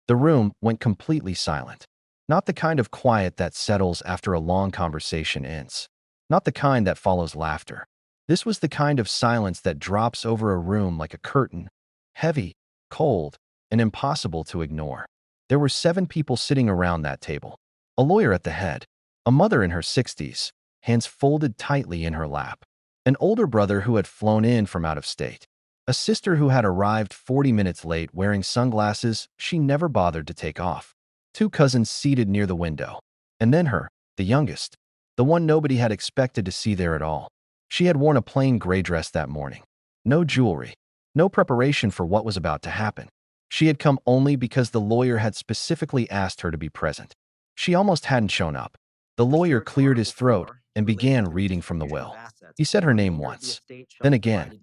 The room went completely silent. Not the kind of quiet that settles after a long conversation ends. Not the kind that follows laughter. This was the kind of silence that drops over a room like a curtain, heavy, cold, and impossible to ignore. There were 7 people sitting around that table. A lawyer at the head, a mother in her 60s, hands folded tightly in her lap, an older brother who had flown in from out of state, a sister who had arrived 40 minutes late wearing sunglasses she never bothered to take off, 2 cousins seated near the window, and then her, the youngest, the one nobody had expected to see there at all. She had worn a plain gray dress that morning. No jewelry, no preparation for what was about to happen. She had come only because the lawyer had specifically asked her to be present. She almost hadn't shown up. The lawyer cleared his throat and began reading from the will. He said her name once, then again,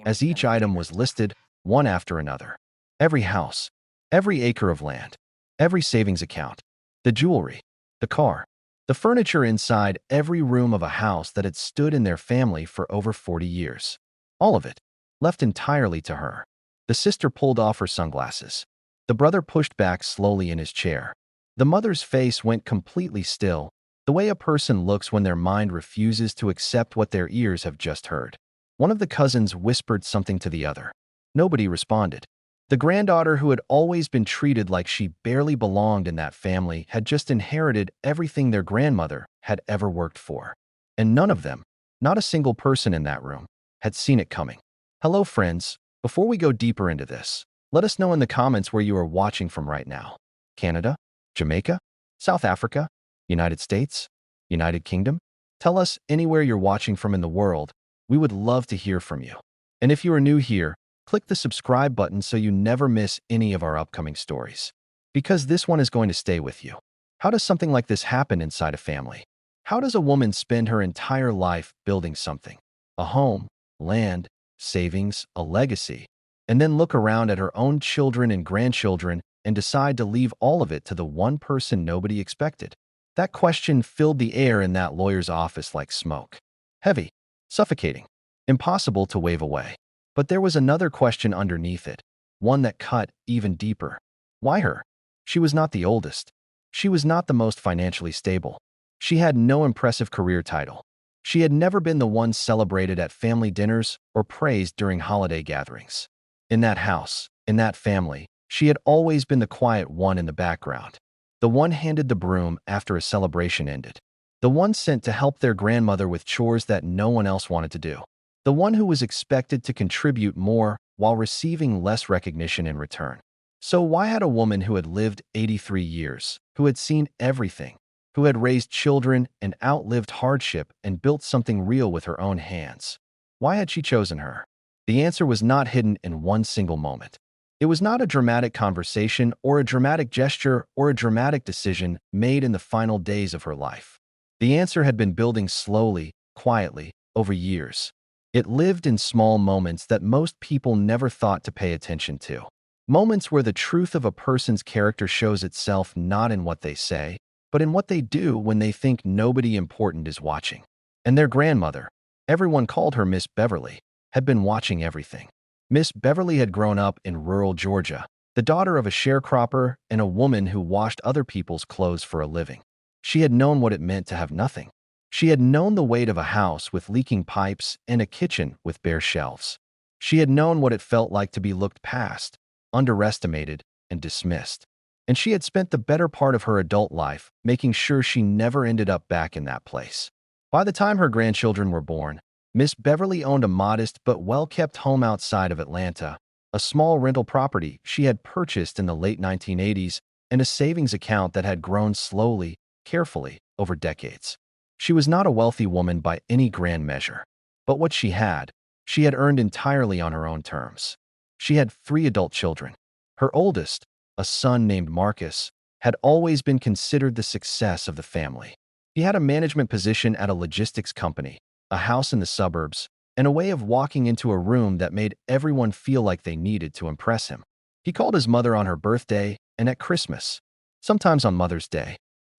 as each item was listed, one after another. Every house, every acre of land, every savings account, the jewelry, the car, the furniture inside every room of a house that had stood in their family for over 40 years. All of it, left entirely to her. The sister pulled off her sunglasses. The brother pushed back slowly in his chair. The mother's face went completely still, the way a person looks when their mind refuses to accept what their ears have just heard. One of the cousins whispered something to the other. Nobody responded. The granddaughter, who had always been treated like she barely belonged in that family, had just inherited everything their grandmother had ever worked for. And none of them, not a single person in that room, had seen it coming. Hello, friends. Before we go deeper into this, let us know in the comments where you are watching from right now. Canada? Jamaica? South Africa? United States? United Kingdom? Tell us anywhere you're watching from in the world. We would love to hear from you. And if you are new here, click the subscribe button so you never miss any of our upcoming stories. Because this one is going to stay with you. How does something like this happen inside a family? How does a woman spend her entire life building something? A home, land, savings, a legacy, and then look around at her own children and grandchildren and decide to leave all of it to the one person nobody expected? That question filled the air in that lawyer's office like smoke. Heavy, suffocating, impossible to wave away. But there was another question underneath it, one that cut even deeper. Why her? She was not the oldest. She was not the most financially stable. She had no impressive career title. She had never been the one celebrated at family dinners or praised during holiday gatherings. In that house, in that family, she had always been the quiet one in the background. The one handed the broom after a celebration ended. The one sent to help their grandmother with chores that no one else wanted to do. The one who was expected to contribute more while receiving less recognition in return. So why had a woman who had lived 83 years, who had seen everything, who had raised children and outlived hardship and built something real with her own hands, why had she chosen her? The answer was not hidden in one single moment. It was not a dramatic conversation or a dramatic gesture or a dramatic decision made in the final days of her life. The answer had been building slowly, quietly, over years. It lived in small moments that most people never thought to pay attention to. Moments where the truth of a person's character shows itself not in what they say, but in what they do when they think nobody important is watching. And their grandmother, everyone called her Miss Beverly, had been watching everything. Miss Beverly had grown up in rural Georgia, the daughter of a sharecropper and a woman who washed other people's clothes for a living. She had known what it meant to have nothing. She had known the weight of a house with leaking pipes and a kitchen with bare shelves. She had known what it felt like to be looked past, underestimated, and dismissed. And she had spent the better part of her adult life making sure she never ended up back in that place. By the time her grandchildren were born, Miss Beverly owned a modest but well-kept home outside of Atlanta, a small rental property she had purchased in the late 1980s, and a savings account that had grown slowly, carefully, over decades. She was not a wealthy woman by any grand measure, but what she had earned entirely on her own terms. She had 3 adult children. Her oldest, a son named Marcus, had always been considered the success of the family. He had a management position at a logistics company, a house in the suburbs, and a way of walking into a room that made everyone feel like they needed to impress him. He called his mother on her birthday and at Christmas, sometimes on Mother's Day.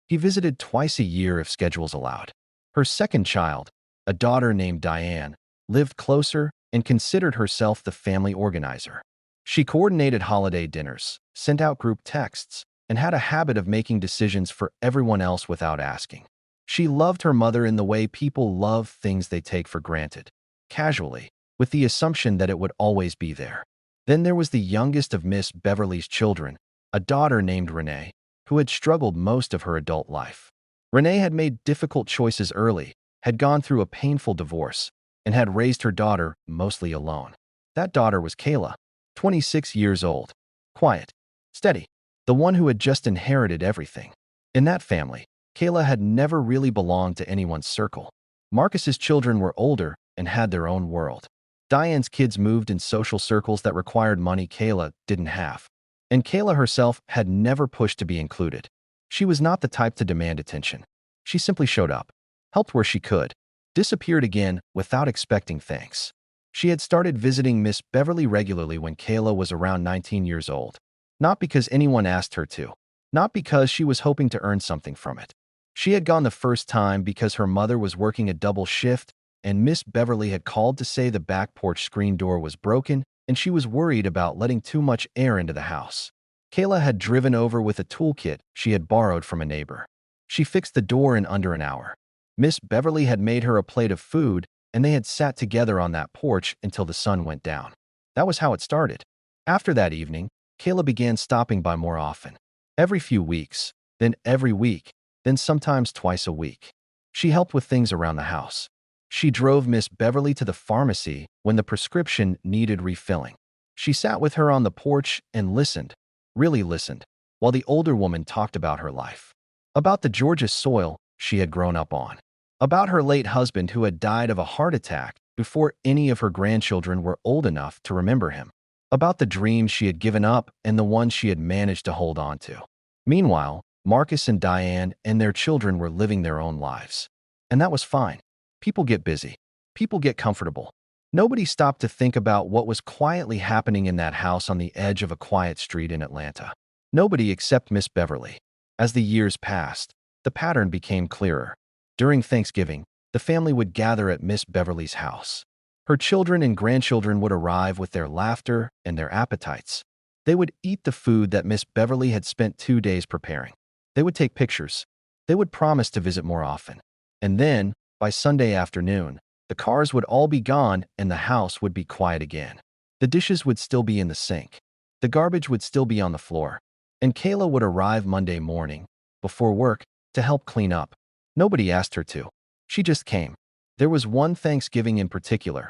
He visited twice a year if schedules allowed. Her second child, a daughter named Diane, lived closer and considered herself the family organizer. She coordinated holiday dinners, sent out group texts, and had a habit of making decisions for everyone else without asking. She loved her mother in the way people love things they take for granted, casually, with the assumption that it would always be there. Then there was the youngest of Miss Beverly's children, a daughter named Renee, who had struggled most of her adult life. Renee had made difficult choices early, had gone through a painful divorce, and had raised her daughter mostly alone. That daughter was Kayla, 26 years old, quiet, steady, the one who had just inherited everything. In that family, Kayla had never really belonged to anyone's circle. Marcus's children were older and had their own world. Diane's kids moved in social circles that required money Kayla didn't have. And Kayla herself had never pushed to be included. She was not the type to demand attention. She simply showed up, helped where she could, disappeared again without expecting thanks. She had started visiting Miss Beverly regularly when Kayla was around 19 years old. Not because anyone asked her to. Not because she was hoping to earn something from it. She had gone the first time because her mother was working a double shift and Miss Beverly had called to say the back porch screen door was broken and she was worried about letting too much air into the house. Kayla had driven over with a toolkit she had borrowed from a neighbor. She fixed the door in under an hour. Miss Beverly had made her a plate of food and they had sat together on that porch until the sun went down. That was how it started. After that evening, Kayla began stopping by more often. Every few weeks, then every week, then sometimes twice a week. She helped with things around the house. She drove Miss Beverly to the pharmacy when the prescription needed refilling. She sat with her on the porch and listened, really listened, while the older woman talked about her life. About the Georgia soil she had grown up on. About her late husband who had died of a heart attack before any of her grandchildren were old enough to remember him. About the dreams she had given up and the ones she had managed to hold on to. Meanwhile, Marcus and Diane and their children were living their own lives. And that was fine. People get busy. People get comfortable. Nobody stopped to think about what was quietly happening in that house on the edge of a quiet street in Atlanta. Nobody except Miss Beverly. As the years passed, the pattern became clearer. During Thanksgiving, the family would gather at Miss Beverly's house. Her children and grandchildren would arrive with their laughter and their appetites. They would eat the food that Miss Beverly had spent 2 days preparing. They would take pictures. They would promise to visit more often. And then, by Sunday afternoon, the cars would all be gone and the house would be quiet again. The dishes would still be in the sink. The garbage would still be on the floor. And Kayla would arrive Monday morning, before work, to help clean up. Nobody asked her to. She just came. There was one Thanksgiving in particular.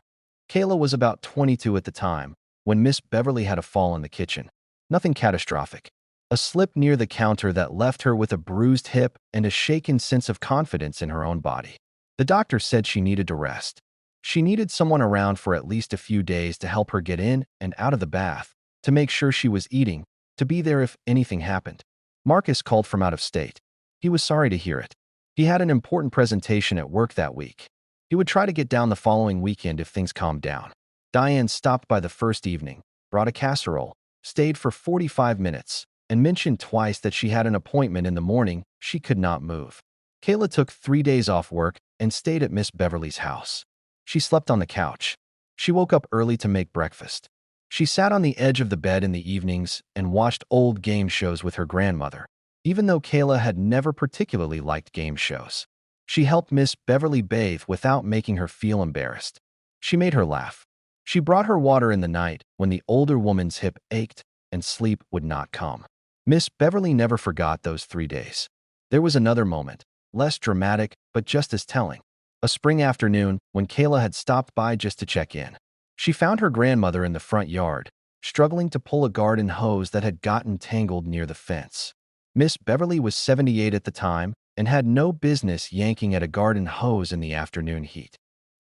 Kayla was about 22 at the time, when Miss Beverly had a fall in the kitchen. Nothing catastrophic. A slip near the counter that left her with a bruised hip and a shaken sense of confidence in her own body. The doctor said she needed to rest. She needed someone around for at least a few days to help her get in and out of the bath, to make sure she was eating, to be there if anything happened. Marcus called from out of state. He was sorry to hear it. He had an important presentation at work that week. He would try to get down the following weekend if things calmed down. Diane stopped by the first evening, brought a casserole, stayed for 45 minutes, and mentioned twice that she had an appointment in the morning she could not move. Kayla took 3 days off work and stayed at Miss Beverly's house. She slept on the couch. She woke up early to make breakfast. She sat on the edge of the bed in the evenings and watched old game shows with her grandmother, even though Kayla had never particularly liked game shows. She helped Miss Beverly bathe without making her feel embarrassed. She made her laugh. She brought her water in the night when the older woman's hip ached and sleep would not come. Miss Beverly never forgot those 3 days. There was another moment, less dramatic but just as telling. A spring afternoon when Kayla had stopped by just to check in. She found her grandmother in the front yard, struggling to pull a garden hose that had gotten tangled near the fence. Miss Beverly was 78 at the time and had no business yanking at a garden hose in the afternoon heat.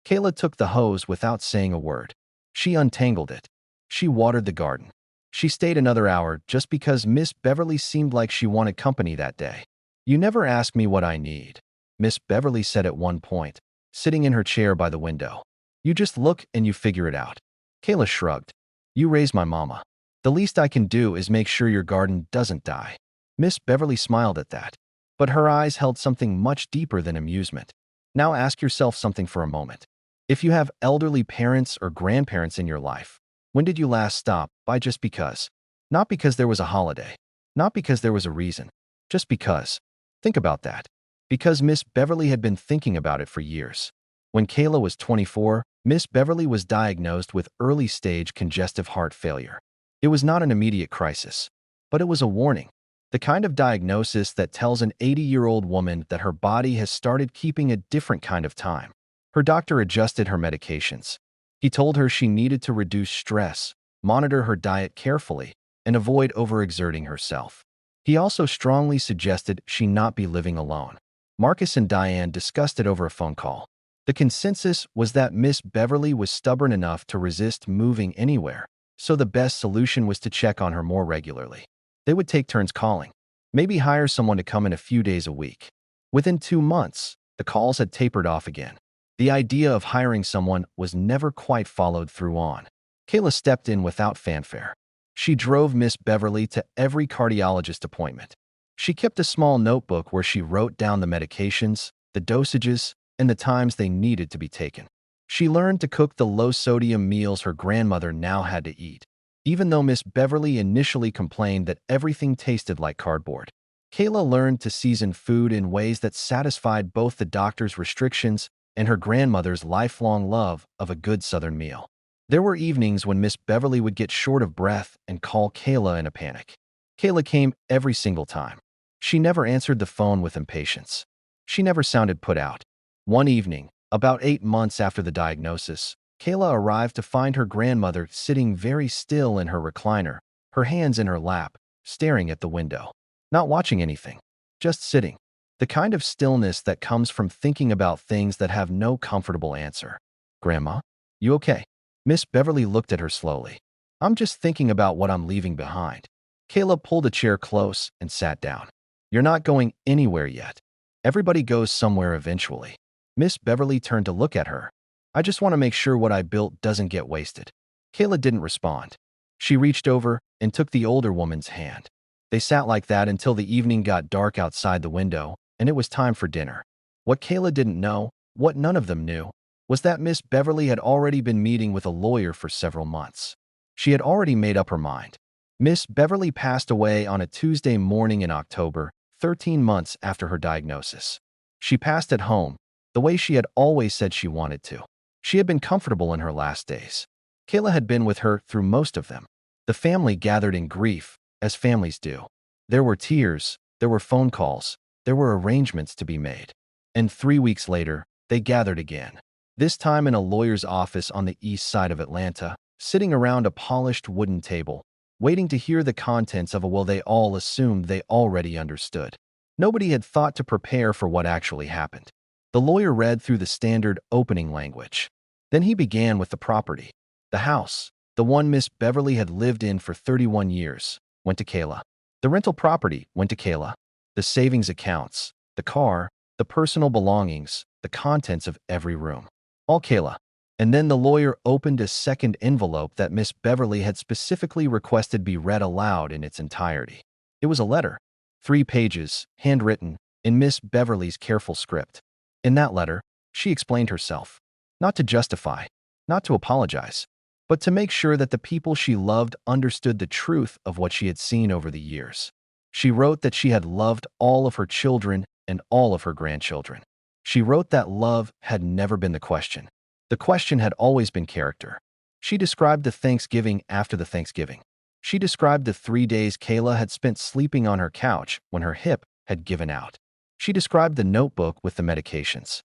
Kayla took the hose without saying a word. She untangled it. She watered the garden. She stayed another hour just because Miss Beverly seemed like she wanted company that day. "You never ask me what I need," Miss Beverly said at one point, sitting in her chair by the window. "You just look and you figure it out." Kayla shrugged. "You raised my mama. The least I can do is make sure your garden doesn't die." Miss Beverly smiled at that, but her eyes held something much deeper than amusement. Now ask yourself something for a moment. If you have elderly parents or grandparents in your life, when did you last stop by just because? Not because there was a holiday. Not because there was a reason. Just because. Think about that. Because Miss Beverly had been thinking about it for years. When Kayla was 24, Miss Beverly was diagnosed with early-stage congestive heart failure. It was not an immediate crisis, but it was a warning. The kind of diagnosis that tells an 80-year-old woman that her body has started keeping a different kind of time. Her doctor adjusted her medications. He told her she needed to reduce stress, monitor her diet carefully, and avoid overexerting herself. He also strongly suggested she not be living alone. Marcus and Diane discussed it over a phone call. The consensus was that Miss Beverly was stubborn enough to resist moving anywhere, so the best solution was to check on her more regularly. They would take turns calling, maybe hire someone to come in a few days a week. Within 2 months, the calls had tapered off again. The idea of hiring someone was never quite followed through on. Kayla stepped in without fanfare. She drove Miss Beverly to every cardiologist appointment. She kept a small notebook where she wrote down the medications, the dosages, and the times they needed to be taken. She learned to cook the low-sodium meals her grandmother now had to eat, even though Miss Beverly initially complained that everything tasted like cardboard. Kayla learned to season food in ways that satisfied both the doctor's restrictions and her grandmother's lifelong love of a good Southern meal. There were evenings when Miss Beverly would get short of breath and call Kayla in a panic. Kayla came every single time. She never answered the phone with impatience. She never sounded put out. One evening, about 8 months after the diagnosis, Kayla arrived to find her grandmother sitting very still in her recliner, her hands in her lap, staring at the window. Not watching anything, just sitting. The kind of stillness that comes from thinking about things that have no comfortable answer. "Grandma, you okay?" Miss Beverly looked at her slowly. "I'm just thinking about what I'm leaving behind." Kayla pulled a chair close and sat down. "You're not going anywhere yet. Everybody goes somewhere eventually." Miss Beverly turned to look at her. "I just want to make sure what I built doesn't get wasted." Kayla didn't respond. She reached over and took the older woman's hand. They sat like that until the evening got dark outside the window, and it was time for dinner. What Kayla didn't know, what none of them knew, was that Miss Beverly had already been meeting with a lawyer for several months. She had already made up her mind. Miss Beverly passed away on a Tuesday morning in October, 13 months after her diagnosis. She passed at home, the way she had always said she wanted to. She had been comfortable in her last days. Kayla had been with her through most of them. The family gathered in grief, as families do. There were tears, there were phone calls, there were arrangements to be made. And 3 weeks later, they gathered again. This time in a lawyer's office on the east side of Atlanta, sitting around a polished wooden table, waiting to hear the contents of a will they all assumed they already understood. Nobody had thought to prepare for what actually happened. The lawyer read through the standard opening language. Then he began with the property. The house, the one Miss Beverly had lived in for 31 years, went to Kayla. The rental property went to Kayla. The savings accounts, the car, the personal belongings, the contents of every room. All Kayla. And then the lawyer opened a second envelope that Miss Beverly had specifically requested be read aloud in its entirety. It was a letter, 3 pages, handwritten, in Miss Beverly's careful script. In that letter, she explained herself. Not to justify, not to apologize, but to make sure that the people she loved understood the truth of what she had seen over the years. She wrote that she had loved all of her children and all of her grandchildren. She wrote that love had never been the question. The question had always been character. She described the Thanksgiving after the Thanksgiving. She described the 3 days Kayla had spent sleeping on her couch when her hip had given out. She described the notebook with the medications.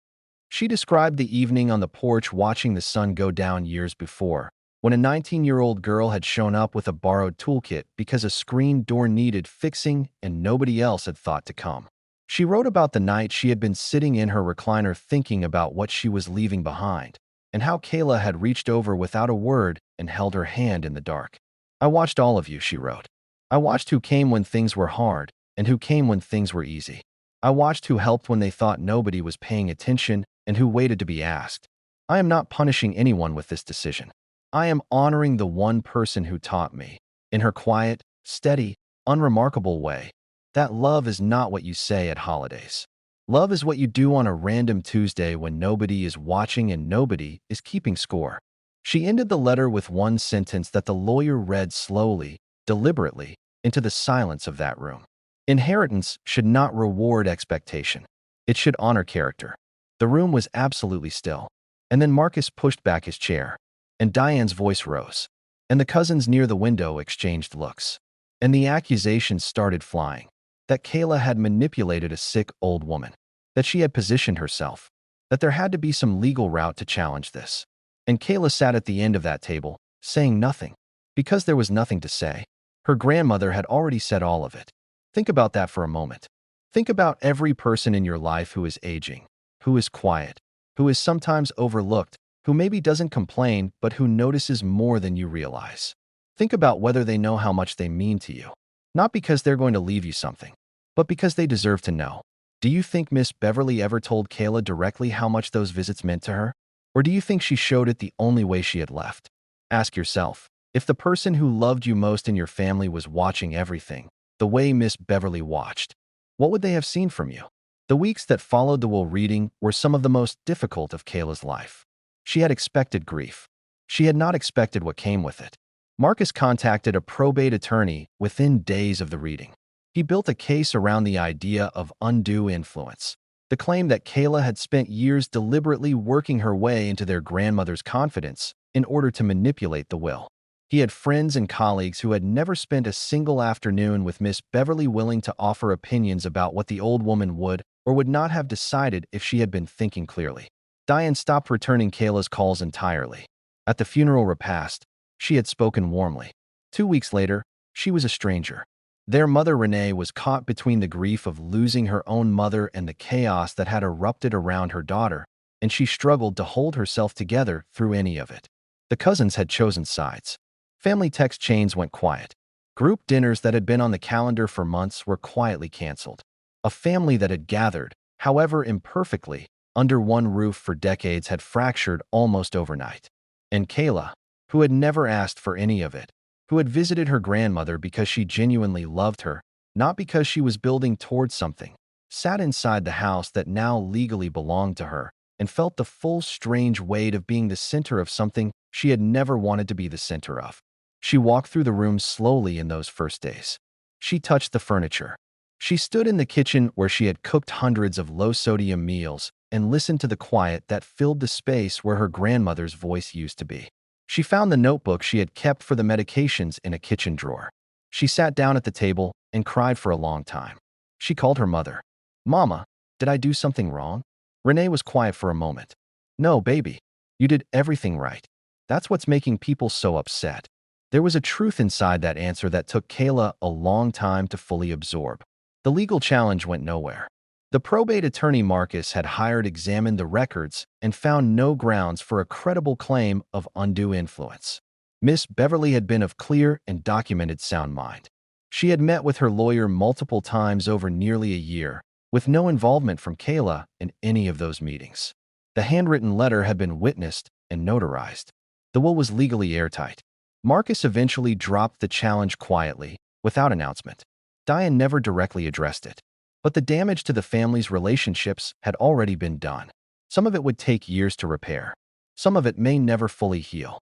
She described the evening on the porch watching the sun go down years before, when a 19-year-old girl had shown up with a borrowed toolkit because a screen door needed fixing and nobody else had thought to come. She wrote about the night she had been sitting in her recliner thinking about what she was leaving behind, and how Kayla had reached over without a word and held her hand in the dark. "I watched all of you," she wrote. "I watched who came when things were hard and who came when things were easy. I watched who helped when they thought nobody was paying attention and who waited to be asked. I am not punishing anyone with this decision. I am honoring the one person who taught me, in her quiet, steady, unremarkable way, that love is not what you say at holidays. Love is what you do on a random Tuesday when nobody is watching and nobody is keeping score." She ended the letter with one sentence that the lawyer read slowly, deliberately, into the silence of that room. Inheritance should not reward expectation. It should honor character. The room was absolutely still. And then Marcus pushed back his chair, and Diane's voice rose. And the cousins near the window exchanged looks. And the accusations started flying. That Kayla had manipulated a sick old woman. That she had positioned herself. That there had to be some legal route to challenge this. And Kayla sat at the end of that table, saying nothing. Because there was nothing to say. Her grandmother had already said all of it. Think about that for a moment. Think about every person in your life who is aging, who is quiet, who is sometimes overlooked, who maybe doesn't complain but who notices more than you realize. Think about whether they know how much they mean to you. Not because they're going to leave you something, but because they deserve to know. Do you think Miss Beverly ever told Kayla directly how much those visits meant to her? Or do you think she showed it the only way she had left? Ask yourself, if the person who loved you most in your family was watching everything, the way Miss Beverly watched, what would they have seen from you? The weeks that followed the will reading were some of the most difficult of Kayla's life. She had expected grief. She had not expected what came with it. Marcus contacted a probate attorney within days of the reading. He built a case around the idea of undue influence, the claim that Kayla had spent years deliberately working her way into their grandmother's confidence in order to manipulate the will. He had friends and colleagues who had never spent a single afternoon with Miss Beverly willing to offer opinions about what the old woman would or would not have decided if she had been thinking clearly. Diane stopped returning Kayla's calls entirely. At the funeral repast, she had spoken warmly. 2 weeks later, she was a stranger. Their mother Renee was caught between the grief of losing her own mother and the chaos that had erupted around her daughter, and she struggled to hold herself together through any of it. The cousins had chosen sides. Family text chains went quiet. Group dinners that had been on the calendar for months were quietly canceled. A family that had gathered, however imperfectly, under one roof for decades had fractured almost overnight. And Kayla, who had never asked for any of it, who had visited her grandmother because she genuinely loved her, not because she was building towards something, sat inside the house that now legally belonged to her and felt the full strange weight of being the center of something she had never wanted to be the center of. She walked through the room slowly in those first days. She touched the furniture. She stood in the kitchen where she had cooked hundreds of low-sodium meals and listened to the quiet that filled the space where her grandmother's voice used to be. She found the notebook she had kept for the medications in a kitchen drawer. She sat down at the table and cried for a long time. She called her mother. "Mama, did I do something wrong?" Renee was quiet for a moment. "No, baby. You did everything right. That's what's making people so upset." There was a truth inside that answer that took Kayla a long time to fully absorb. The legal challenge went nowhere. The probate attorney Marcus had hired examined the records and found no grounds for a credible claim of undue influence. Miss Beverly had been of clear and documented sound mind. She had met with her lawyer multiple times over nearly a year, with no involvement from Kayla in any of those meetings. The handwritten letter had been witnessed and notarized. The will was legally airtight. Marcus eventually dropped the challenge quietly, without announcement. Diane never directly addressed it. But the damage to the family's relationships had already been done. Some of it would take years to repair. Some of it may never fully heal.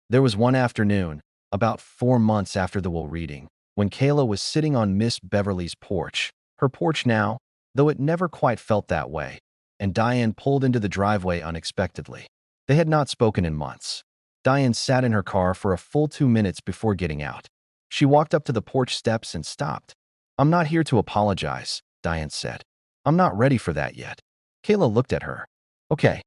There was one afternoon, about 4 months after the will reading, when Kayla was sitting on Miss Beverly's porch, her porch now, though it never quite felt that way, and Diane pulled into the driveway unexpectedly. They had not spoken in months. Diane sat in her car for a full 2 minutes before getting out. She walked up to the porch steps and stopped. "I'm not here to apologize," Diane said. "I'm not ready for that yet." Kayla looked at her. "Okay,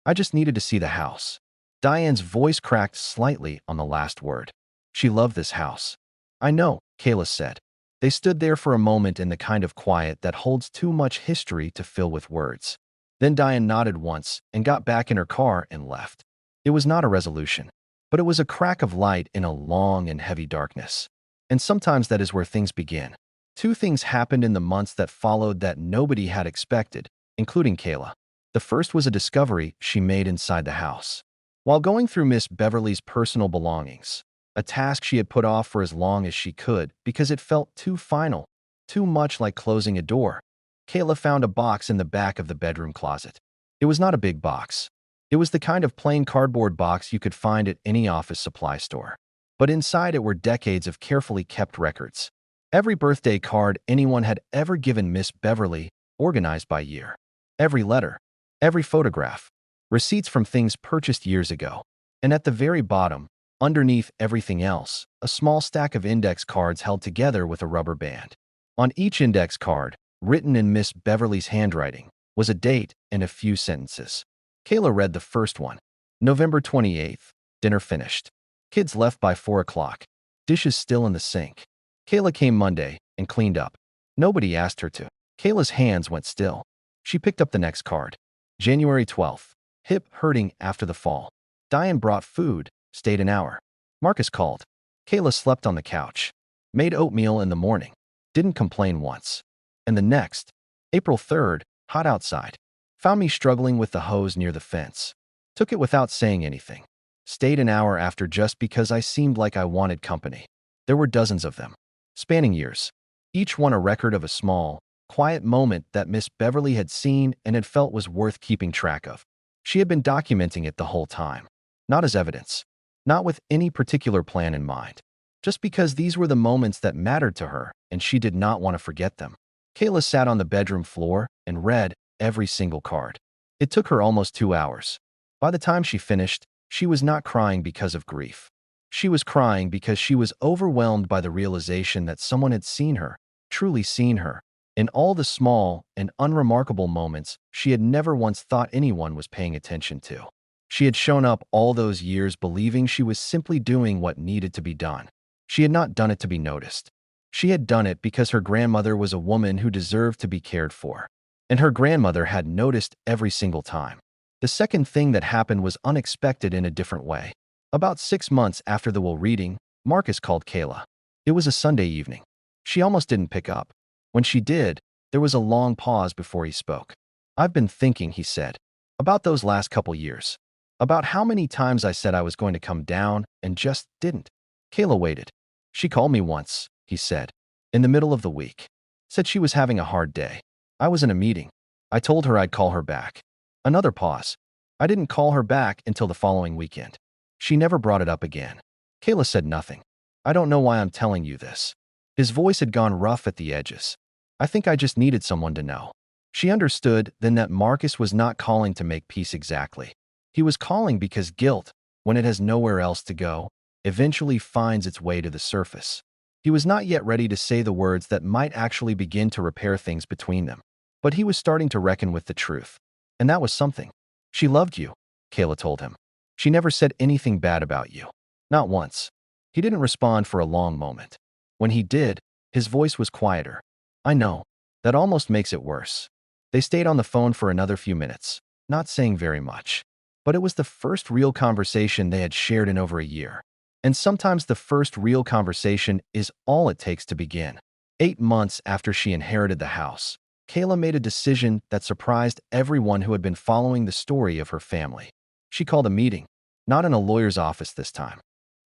I just needed to see the house." Diane's voice cracked slightly on the last word. "She loved this house." "I know," Kayla said. They stood there for a moment in the kind of quiet that holds too much history to fill with words. Then Diane nodded once and got back in her car and left. It was not a resolution, but it was a crack of light in a long and heavy darkness. And sometimes that is where things begin. 2 things happened in the months that followed that nobody had expected, including Kayla. The first was a discovery she made inside the house. While going through Miss Beverly's personal belongings, a task she had put off for as long as she could because it felt too final, too much like closing a door, Kayla found a box in the back of the bedroom closet. It was not a big box. It was the kind of plain cardboard box you could find at any office supply store. but inside it were decades of carefully kept records. Every birthday card anyone had ever given Miss Beverly, organized by year. Every letter, every photograph, receipts from things purchased years ago. And at the very bottom, underneath everything else, a small stack of index cards held together with a rubber band. On each index card, written in Miss Beverly's handwriting, was a date and a few sentences. Kayla read the first one. November 28th, dinner finished. Kids left by 4 o'clock. Dishes still in the sink. Kayla came Monday and cleaned up. Nobody asked her to. Kayla's hands went still. She picked up the next card. January 12th. Hip hurting after the fall. Diane brought food, stayed an hour. Marcus called. Kayla slept on the couch. Made oatmeal in the morning. Didn't complain once. And the next, April 3rd, hot outside. Found me struggling with the hose near the fence. Took it without saying anything. Stayed an hour after just because I seemed like I wanted company. There were dozens of them, spanning years. Each one a record of a small, quiet moment that Miss Beverly had seen and had felt was worth keeping track of. She had been documenting it the whole time. Not as evidence. Not with any particular plan in mind. Just because these were the moments that mattered to her and she did not want to forget them. Kayla sat on the bedroom floor and read every single card. It took her almost 2 hours. By the time she finished, she was not crying because of grief. She was crying because she was overwhelmed by the realization that someone had seen her, truly seen her, in all the small and unremarkable moments she had never once thought anyone was paying attention to. She had shown up all those years believing she was simply doing what needed to be done. She had not done it to be noticed. She had done it because her grandmother was a woman who deserved to be cared for. And her grandmother had noticed every single time. The second thing that happened was unexpected in a different way. About 6 months after the will reading, Marcus called Kayla. It was a Sunday evening. She almost didn't pick up. When she did, there was a long pause before he spoke. "I've been thinking," he said, "about those last couple years. About how many times I said I was going to come down and just didn't." Kayla waited. "She called me once," he said, "in the middle of the week. Said she was having a hard day. I was in a meeting. I told her I'd call her back." Another pause. "I didn't call her back until the following weekend. She never brought it up again." Kayla said nothing. "I don't know why I'm telling you this." His voice had gone rough at the edges. "I think I just needed someone to know." She understood then that Marcus was not calling to make peace exactly. He was calling because guilt, when it has nowhere else to go, eventually finds its way to the surface. He was not yet ready to say the words that might actually begin to repair things between them. But he was starting to reckon with the truth. And that was something. "She loved you," Kayla told him. "She never said anything bad about you. Not once." He didn't respond for a long moment. When he did, his voice was quieter. "I know. That almost makes it worse." They stayed on the phone for another few minutes, not saying very much. But it was the first real conversation they had shared in over a year. And sometimes the first real conversation is all it takes to begin. 8 months after she inherited the house, Kayla made a decision that surprised everyone who had been following the story of her family. She called a meeting, not in a lawyer's office this time.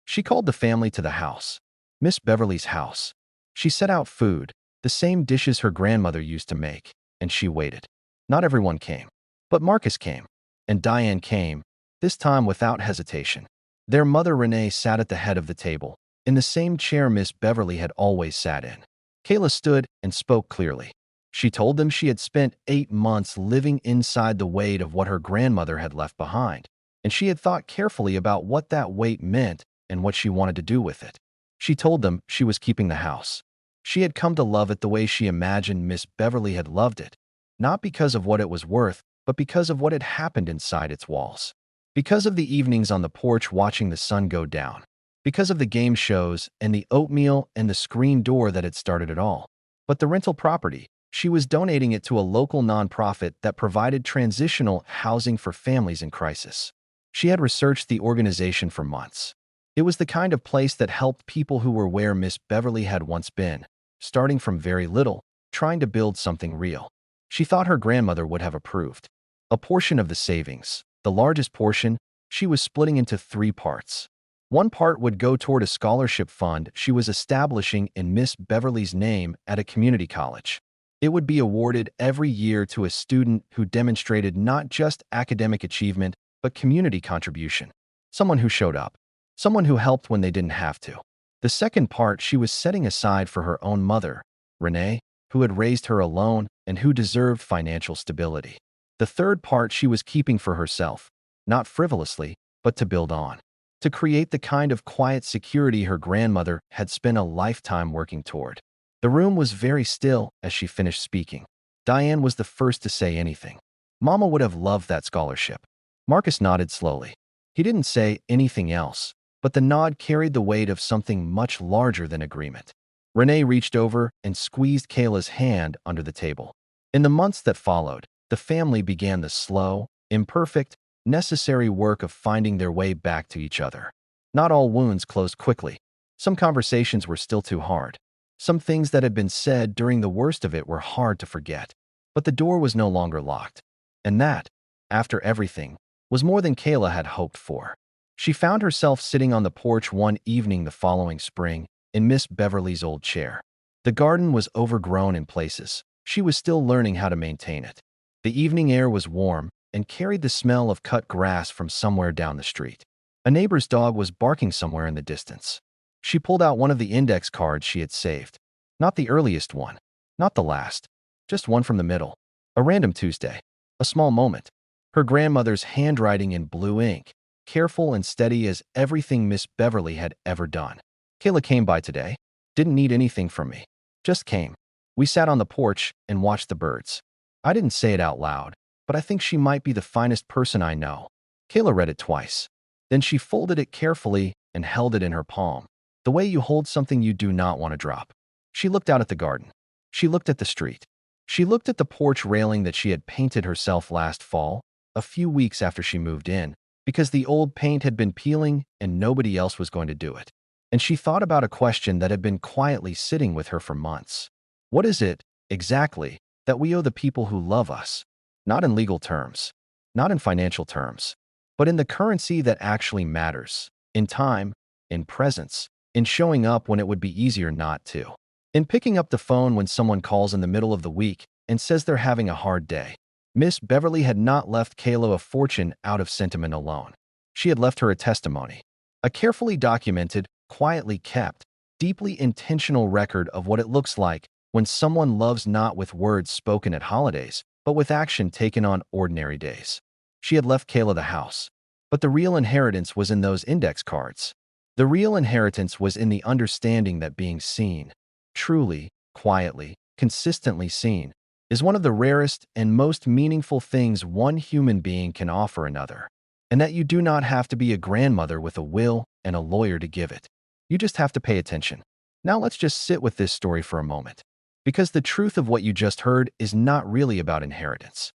She called the family to the house, Miss Beverly's house. She set out food, the same dishes her grandmother used to make, and she waited. Not everyone came, but Marcus came, and Diane came, this time without hesitation. Their mother Renee sat at the head of the table, in the same chair Miss Beverly had always sat in. Kayla stood and spoke clearly. She told them she had spent 8 months living inside the weight of what her grandmother had left behind, and she had thought carefully about what that weight meant and what she wanted to do with it. She told them she was keeping the house. She had come to love it the way she imagined Miss Beverly had loved it, not because of what it was worth, but because of what had happened inside its walls. Because of the evenings on the porch watching the sun go down. Because of the game shows and the oatmeal and the screen door that had started it all. But the rental property, she was donating it to a local nonprofit that provided transitional housing for families in crisis. She had researched the organization for months. It was the kind of place that helped people who were where Miss Beverly had once been, starting from very little, trying to build something real. She thought her grandmother would have approved. A portion of the savings, the largest portion, she was splitting into 3 parts. One part would go toward a scholarship fund she was establishing in Miss Beverly's name at a community college. It would be awarded every year to a student who demonstrated not just academic achievement, but community contribution. Someone who showed up. someone who helped when they didn't have to. The second part she was setting aside for her own mother, Renee, who had raised her alone and who deserved financial stability. The third part she was keeping for herself, not frivolously, but to build on, to create the kind of quiet security her grandmother had spent a lifetime working toward. The room was very still as she finished speaking. Diane was the first to say anything. Mama would have loved that scholarship. Marcus nodded slowly. He didn't say anything else, but the nod carried the weight of something much larger than agreement. Renee reached over and squeezed Kayla's hand under the table. In the months that followed, the family began the slow, imperfect, necessary work of finding their way back to each other. Not all wounds closed quickly. Some conversations were still too hard. Some things that had been said during the worst of it were hard to forget. But the door was no longer locked. And that, after everything, was more than Kayla had hoped for. She found herself sitting on the porch one evening the following spring, in Miss Beverly's old chair. The garden was overgrown in places. She was still learning how to maintain it. The evening air was warm and carried the smell of cut grass from somewhere down the street. A neighbor's dog was barking somewhere in the distance. She pulled out one of the index cards she had saved. Not the earliest one, not the last, just one from the middle. A random Tuesday. A small moment. Her grandmother's handwriting in blue ink, careful and steady as everything Miss Beverly had ever done. Kayla came by today. Didn't need anything from me. Just came. We sat on the porch and watched the birds. I didn't say it out loud, but I think she might be the finest person I know. Kayla read it twice. Then she folded it carefully and held it in her palm, the way you hold something you do not want to drop. She looked out at the garden. She looked at the street. She looked at the porch railing that she had painted herself last fall, a few weeks after she moved in, because the old paint had been peeling and nobody else was going to do it. And she thought about a question that had been quietly sitting with her for months. What is it, exactly, that we owe the people who love us? Not in legal terms, not in financial terms, but in the currency that actually matters, in time, in presence, in showing up when it would be easier not to, in picking up the phone when someone calls in the middle of the week and says they're having a hard day. Miss Beverly had not left Kayla a fortune out of sentiment alone. She had left her a testimony, a carefully documented, quietly kept, deeply intentional record of what it looks like when someone loves not with words spoken at holidays, but with action taken on ordinary days. She had left Kayla the house, but the real inheritance was in those index cards. The real inheritance was in the understanding that being seen, truly, quietly, consistently seen, is one of the rarest and most meaningful things one human being can offer another, and that you do not have to be a grandmother with a will and a lawyer to give it. You just have to pay attention. Now let's just sit with this story for a moment, because the truth of what you just heard is not really about inheritance.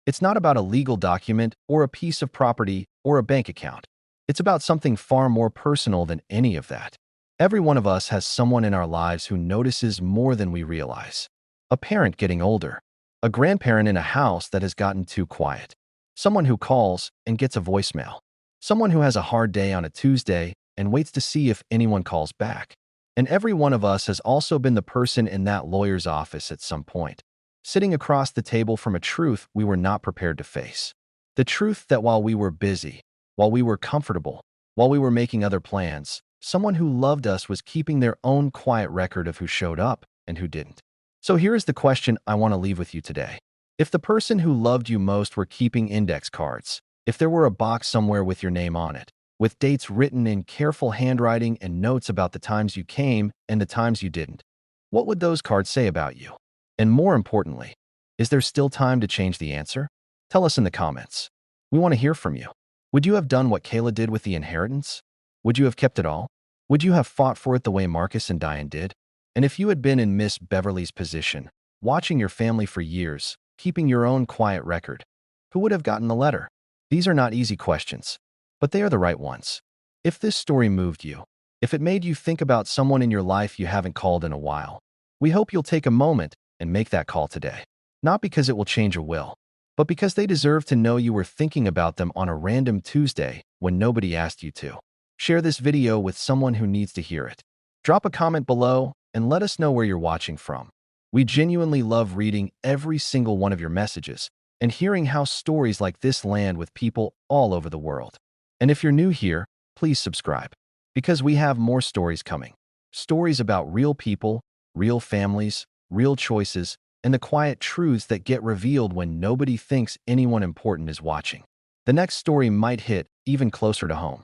It's not about a legal document or a piece of property or a bank account. It's about something far more personal than any of that. Every one of us has someone in our lives who notices more than we realize. A parent getting older, a grandparent in a house that has gotten too quiet, someone who calls and gets a voicemail, someone who has a hard day on a Tuesday and waits to see if anyone calls back. And every one of us has also been the person in that lawyer's office at some point, sitting across the table from a truth we were not prepared to face. The truth that while we were busy, while we were comfortable, while we were making other plans, someone who loved us was keeping their own quiet record of who showed up and who didn't. So here is the question I want to leave with you today. If the person who loved you most were keeping index cards, if there were a box somewhere with your name on it, with dates written in careful handwriting and notes about the times you came and the times you didn't, what would those cards say about you? And more importantly, is there still time to change the answer? Tell us in the comments. We want to hear from you. Would you have done what Kayla did with the inheritance? Would you have kept it all? Would you have fought for it the way Marcus and Diane did? And if you had been in Miss Beverly's position, watching your family for years, keeping your own quiet record, who would have gotten the letter? These are not easy questions, but they are the right ones. If this story moved you, if it made you think about someone in your life you haven't called in a while, we hope you'll take a moment and make that call today. Not because it will change a will, but because they deserve to know you were thinking about them on a random Tuesday when nobody asked you to. Share this video with someone who needs to hear it. Drop a comment below and let us know where you're watching from. We genuinely love reading every single one of your messages and hearing how stories like this land with people all over the world. And if you're new here, please subscribe. Because we have more stories coming. Stories about real people, real families, real choices, and the quiet truths that get revealed when nobody thinks anyone important is watching. The next story might hit even closer to home.